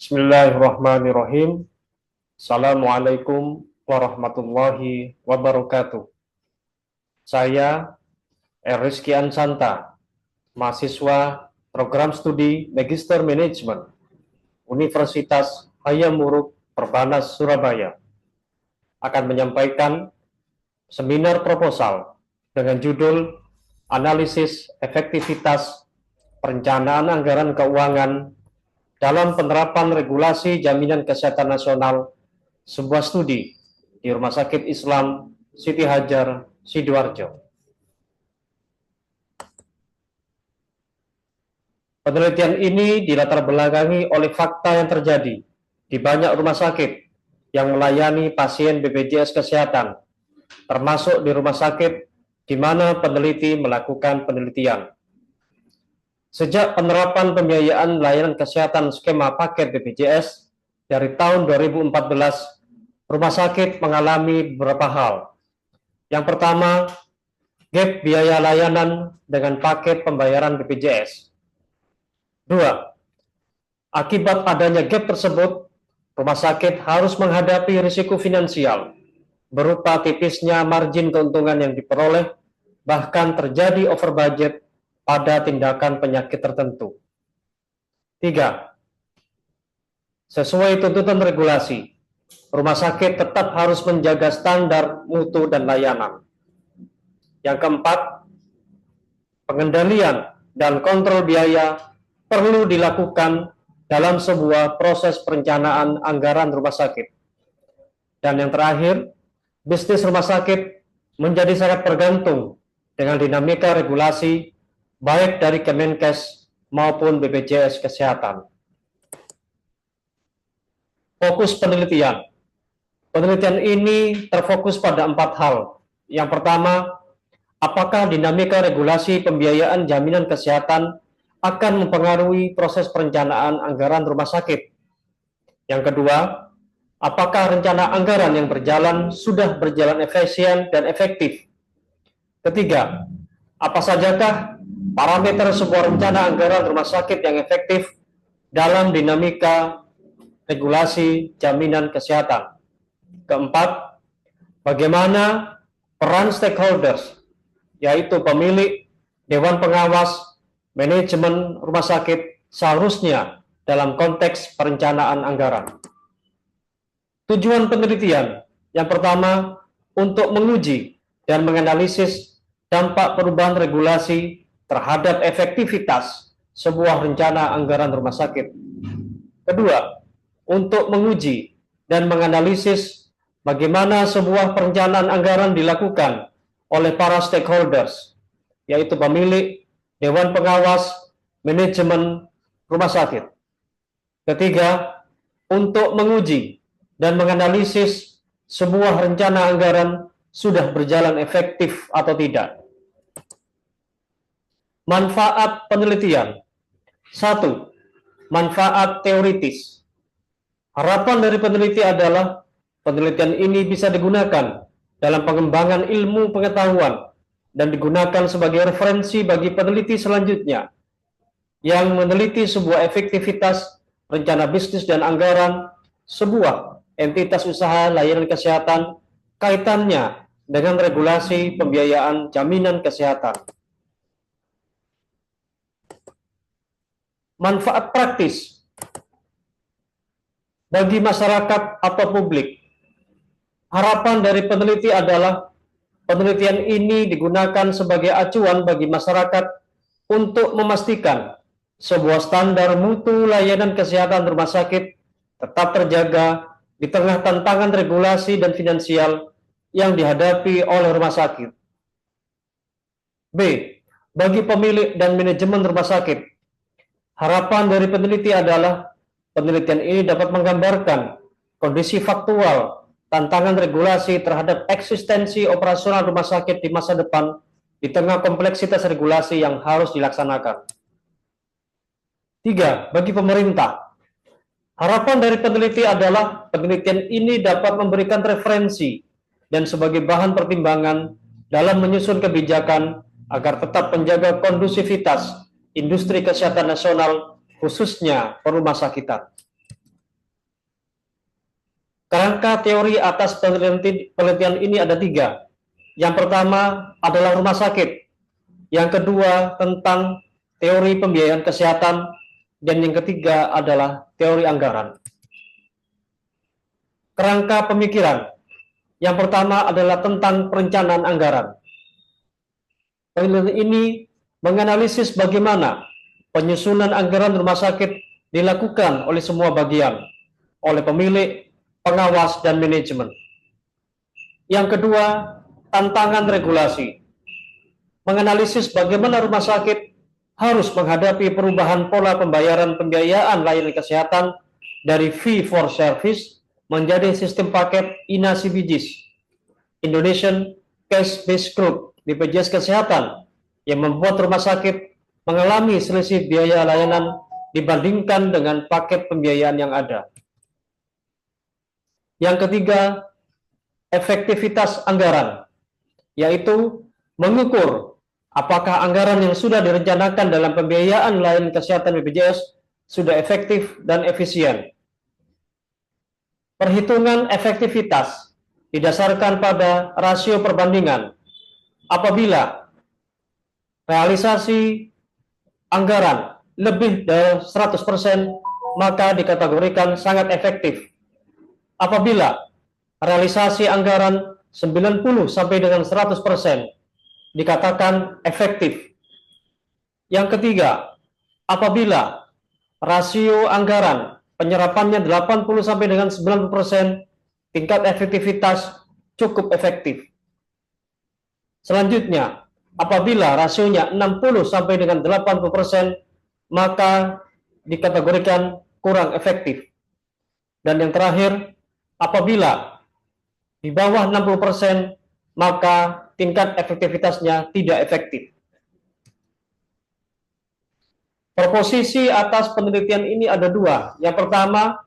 Bismillahirrahmanirrahim. Assalamualaikum warahmatullahi wabarakatuh. Saya Rizky Ansanta, mahasiswa program studi Magister Manajemen Universitas Hayam Wuruk Perbanas Surabaya, akan menyampaikan seminar proposal dengan judul Analisis Efektivitas Perencanaan Anggaran Keuangan dalam Penerapan Regulasi Jaminan Kesehatan Nasional, sebuah studi di Rumah Sakit Islam Siti Hajar, Sidoarjo. Penelitian ini dilatar belakangi oleh fakta yang terjadi di banyak rumah sakit yang melayani pasien BPJS Kesehatan, termasuk di rumah sakit di mana peneliti melakukan penelitian. Sejak penerapan pembiayaan layanan kesehatan skema paket BPJS dari tahun 2014, rumah sakit mengalami beberapa hal. Yang pertama, gap biaya layanan dengan paket pembayaran BPJS. 2. Akibat adanya gap tersebut, rumah sakit harus menghadapi risiko finansial berupa tipisnya margin keuntungan yang diperoleh, bahkan terjadi over budget pada tindakan penyakit tertentu. 3. Sesuai tuntutan regulasi, rumah sakit tetap harus menjaga standar mutu dan layanan. Yang keempat, pengendalian dan kontrol biaya perlu dilakukan dalam sebuah proses perencanaan anggaran rumah sakit. Dan yang terakhir, bisnis rumah sakit menjadi sangat tergantung dengan dinamika regulasi baik dari Kemenkes maupun BPJS Kesehatan. Fokus penelitian. Penelitian ini terfokus pada 4 hal. Yang pertama, apakah dinamika regulasi pembiayaan jaminan kesehatan akan mempengaruhi proses perencanaan anggaran rumah sakit? Yang kedua, apakah rencana anggaran yang berjalan sudah berjalan efisien dan efektif? Ketiga, apa sajakah parameter sebuah rencana anggaran rumah sakit yang efektif dalam dinamika regulasi jaminan kesehatan? Keempat, bagaimana peran stakeholders, yaitu pemilik, dewan pengawas, manajemen rumah sakit seharusnya dalam konteks perencanaan anggaran. Tujuan penelitian yang pertama, untuk menguji dan menganalisis dampak perubahan regulasi terhadap efektivitas sebuah rencana anggaran rumah sakit. Kedua, untuk menguji dan menganalisis bagaimana sebuah perencanaan anggaran dilakukan oleh para stakeholders, yaitu pemilik, dewan pengawas, manajemen rumah sakit. Ketiga, untuk menguji dan menganalisis sebuah rencana anggaran sudah berjalan efektif atau tidak. Manfaat penelitian. 1. Manfaat teoritis. Harapan dari peneliti adalah penelitian ini bisa digunakan dalam pengembangan ilmu pengetahuan dan digunakan sebagai referensi bagi peneliti selanjutnya yang meneliti sebuah efektivitas rencana bisnis dan anggaran sebuah entitas usaha layanan kesehatan kaitannya dengan regulasi pembiayaan jaminan kesehatan. Manfaat praktis bagi masyarakat atau publik. Harapan dari peneliti adalah penelitian ini digunakan sebagai acuan bagi masyarakat untuk memastikan sebuah standar mutu layanan kesehatan rumah sakit tetap terjaga di tengah tantangan regulasi dan finansial yang dihadapi oleh rumah sakit. B. Bagi pemilik dan manajemen rumah sakit. Harapan dari peneliti adalah penelitian ini dapat menggambarkan kondisi faktual tantangan regulasi terhadap eksistensi operasional rumah sakit di masa depan di tengah kompleksitas regulasi yang harus dilaksanakan. 3. Bagi pemerintah. Harapan dari peneliti adalah penelitian ini dapat memberikan referensi dan sebagai bahan pertimbangan dalam menyusun kebijakan agar tetap menjaga kondusivitas industri kesehatan nasional, khususnya perumah sakitan. Kerangka teori atas penelitian ini ada 3. Yang pertama adalah rumah sakit, yang kedua tentang teori pembiayaan kesehatan, dan yang ketiga adalah teori anggaran. Kerangka pemikiran, yang pertama adalah tentang perencanaan anggaran. Penelitian ini menganalisis bagaimana penyusunan anggaran rumah sakit dilakukan oleh semua bagian, oleh pemilik, pengawas, dan manajemen. Yang kedua, tantangan regulasi. Menganalisis bagaimana rumah sakit harus menghadapi perubahan pola pembayaran layanan kesehatan dari fee for service menjadi sistem paket INA-CBGS, Indonesian Cash Based Group, BPJS Kesehatan, yang membuat rumah sakit mengalami selisih biaya layanan dibandingkan dengan paket pembiayaan yang ada. Yang ketiga, efektivitas anggaran, yaitu mengukur apakah anggaran yang sudah direncanakan dalam pembiayaan layanan kesehatan BPJS sudah efektif dan efisien. Perhitungan efektivitas didasarkan pada rasio perbandingan. Apabila realisasi anggaran lebih dari 100%, maka dikategorikan sangat efektif. Apabila realisasi anggaran 90 sampai dengan 100%, dikatakan efektif. Yang ketiga, apabila rasio anggaran penyerapannya 80 sampai dengan 90%, tingkat efektivitas cukup efektif. Selanjutnya, apabila rasionya 60 sampai dengan 80%, maka dikategorikan kurang efektif. Dan yang terakhir, apabila di bawah 60%, maka tingkat efektivitasnya tidak efektif. Proposisi atas penelitian ini ada 2. Yang pertama,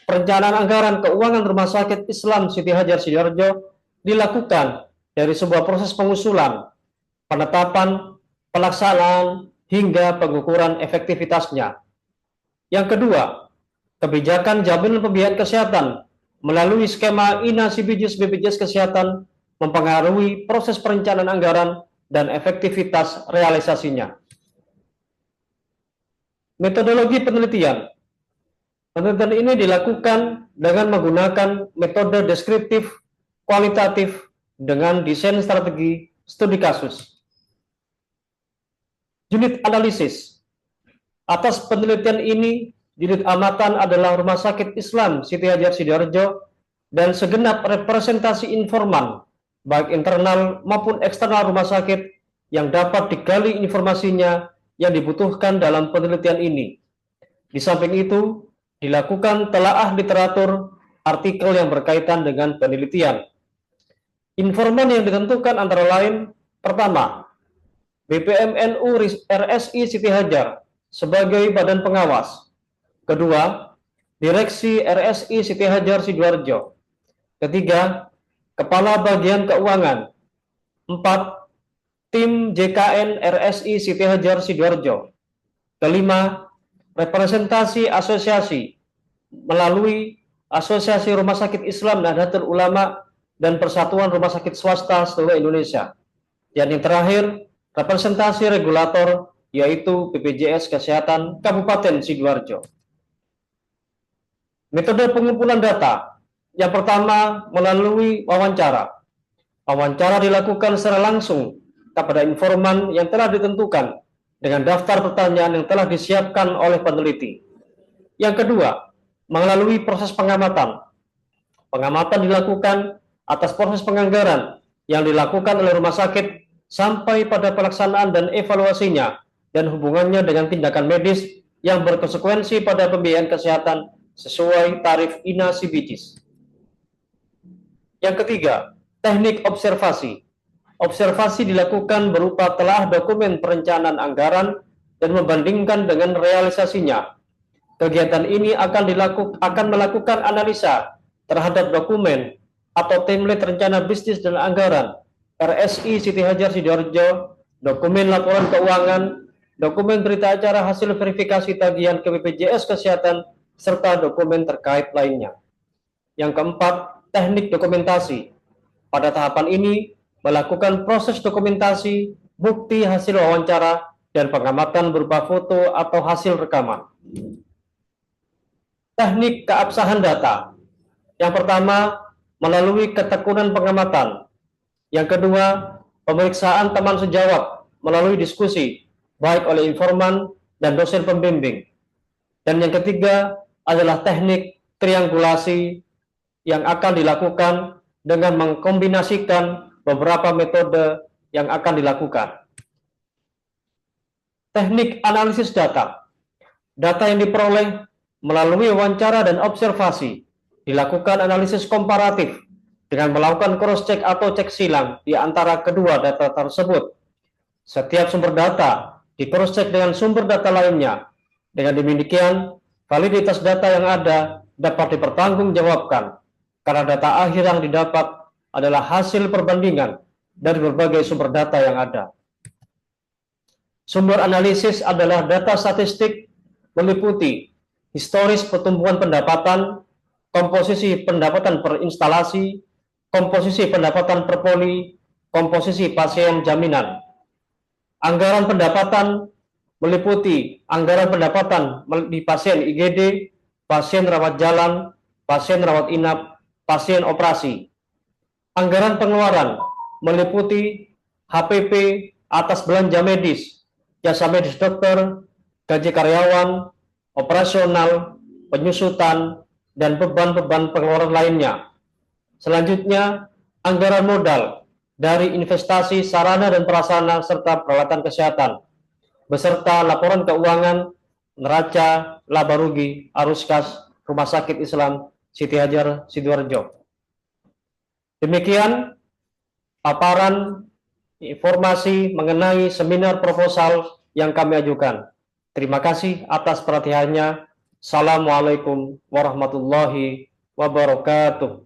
perencanaan anggaran keuangan Rumah Sakit Islam Siti Hajar Sidoarjo dilakukan dari sebuah proses pengusulan, penetapan, pelaksanaan, hingga pengukuran efektivitasnya. Yang kedua, kebijakan jaminan pembiayaan kesehatan melalui skema INA-CBGS BPJS Kesehatan mempengaruhi proses perencanaan anggaran dan efektivitas realisasinya. Metodologi penelitian. Penelitian ini dilakukan dengan menggunakan metode deskriptif, kualitatif, dengan desain strategi studi kasus. Unit analisis. Atas penelitian ini, unit amatan adalah Rumah Sakit Islam Siti Hajar Sidoarjo dan segenap representasi informan, baik internal maupun eksternal rumah sakit, yang dapat digali informasinya yang dibutuhkan dalam penelitian ini. Di samping itu, dilakukan telaah literatur, artikel yang berkaitan dengan penelitian. Informan yang ditentukan antara lain, pertama, BPMNU RSI Siti Hajar sebagai badan pengawas. Kedua, Direksi RSI Siti Hajar Sidoarjo. Ketiga, Kepala Bagian Keuangan. 4, Tim JKN RSI Siti Hajar Sidoarjo. Kelima, representasi asosiasi melalui Asosiasi Rumah Sakit Islam Nahdlatul Ulama dan Persatuan Rumah Sakit Swasta seluruh Indonesia. Dan yang terakhir, representasi regulator, yaitu BPJS Kesehatan Kabupaten Sidoarjo. Metode pengumpulan data. Yang pertama, melalui wawancara. Wawancara dilakukan secara langsung kepada informan yang telah ditentukan dengan daftar pertanyaan yang telah disiapkan oleh peneliti. Yang kedua, melalui proses pengamatan. Pengamatan dilakukan atas proses penganggaran yang dilakukan oleh rumah sakit sampai pada pelaksanaan dan evaluasinya dan hubungannya dengan tindakan medis yang berkonsekuensi pada pembiayaan kesehatan sesuai tarif INA-CBGS. Yang ketiga, teknik observasi. Observasi dilakukan berupa telah dokumen perencanaan anggaran dan membandingkan dengan realisasinya. Kegiatan ini akan melakukan analisa terhadap dokumen atau template rencana bisnis dan anggaran RSI Siti Hajar Sidoarjo, dokumen laporan keuangan, dokumen berita acara hasil verifikasi tagihan ke BPJS Kesehatan, serta dokumen terkait lainnya. Yang keempat, teknik dokumentasi. Pada tahapan ini, melakukan proses dokumentasi, bukti hasil wawancara, dan pengamatan berupa foto atau hasil rekaman. Teknik keabsahan data. Yang pertama, melalui ketekunan pengamatan. Yang kedua, pemeriksaan teman sejawat melalui diskusi, baik oleh informan dan dosen pembimbing. Dan yang ketiga adalah teknik triangulasi yang akan dilakukan dengan mengkombinasikan beberapa metode yang akan dilakukan. Teknik analisis data. Data yang diperoleh melalui wawancara dan observasi, dilakukan analisis komparatif dengan melakukan cross-check atau cek silang di antara kedua data tersebut. Setiap sumber data di cross-check dengan sumber data lainnya. Dengan demikian, validitas data yang ada dapat dipertanggungjawabkan karena data akhir yang didapat adalah hasil perbandingan dari berbagai sumber data yang ada. Sumber analisis adalah data statistik meliputi historis pertumbuhan pendapatan, komposisi pendapatan per instalasi, komposisi pendapatan per poli, komposisi pasien jaminan. Anggaran pendapatan meliputi anggaran pendapatan di pasien IGD, pasien rawat jalan, pasien rawat inap, pasien operasi. Anggaran pengeluaran meliputi HPP atas belanja medis, jasa medis dokter, gaji karyawan, operasional, penyusutan, dan beban-beban pengeluaran lainnya. Selanjutnya, anggaran modal dari investasi, sarana dan prasarana, serta peralatan kesehatan, beserta laporan keuangan, neraca, laba rugi, arus kas, Rumah Sakit Islam Siti Hajar Sidoarjo. Demikian paparan informasi mengenai seminar proposal yang kami ajukan. Terima kasih atas perhatiannya. Assalamualaikum warahmatullahi wabarakatuh.